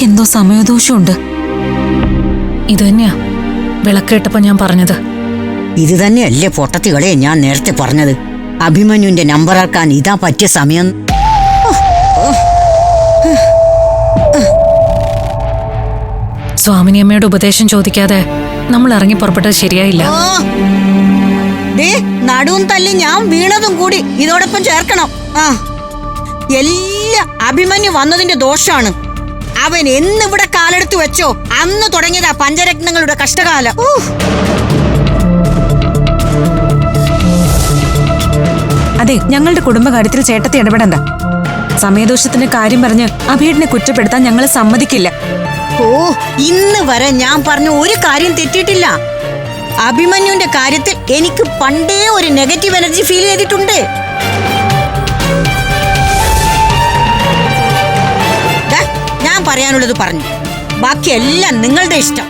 എനിക്കെന്തോ സമയദോഷമുണ്ട്. ഇത് തന്നെയാ വിളക്കേട്ടപ്പോ ഞാൻ പറഞ്ഞത്. ഇത് തന്നെയല്ലേ പൊട്ടത്തികളെ ഞാൻ നേരത്തെ പറഞ്ഞത്. അഭിമന്യുവിന്റെ നമ്പർ ആക്കാൻ ഇതാ പറ്റിയ സമയം. സ്വാമിനിയമ്മയുടെ ഉപദേശം ചോദിക്കാതെ നമ്മൾ ഇറങ്ങി പുറപ്പെട്ടത് ശരിയായില്ല. നടുവും തല്ലി ഞാൻ വീണതും കൂടി ഇതോടൊപ്പം ചേർക്കണം. എല്ലാം അഭിമന്യു വന്നതിന്റെ ദോഷാണ്. അവൻ എന്നിവിടെ കാലെടുത്ത് വെച്ചോ അന്ന് തുടങ്ങിയതാ പഞ്ചരത്നങ്ങളുടെ കഷ്ടകാലം. അതെ, ഞങ്ങളുടെ കുടുംബകാര്യത്തിൽ ചേട്ടത്തി ഇടപെടണ്ട. സമയദോഷത്തിന്റെ കാര്യം പറഞ്ഞ് അഭിയേട്ടനെ കുറ്റപ്പെടുത്താൻ ഞങ്ങൾ സമ്മതിക്കില്ല. ഇന്ന് വരെ ഞാൻ പറഞ്ഞ ഒരു കാര്യം തെറ്റിയിട്ടില്ല. അഭിമന്യുവിന്റെ കാര്യത്തിൽ എനിക്ക് പണ്ടേ ഒരു നെഗറ്റീവ് എനർജി ഫീൽ ചെയ്തിട്ടുണ്ട്. ഞാൻ പറയാനുള്ളത് പറഞ്ഞു. ബാക്കിയെല്ലാം നിങ്ങളുടെ ഇഷ്ടം.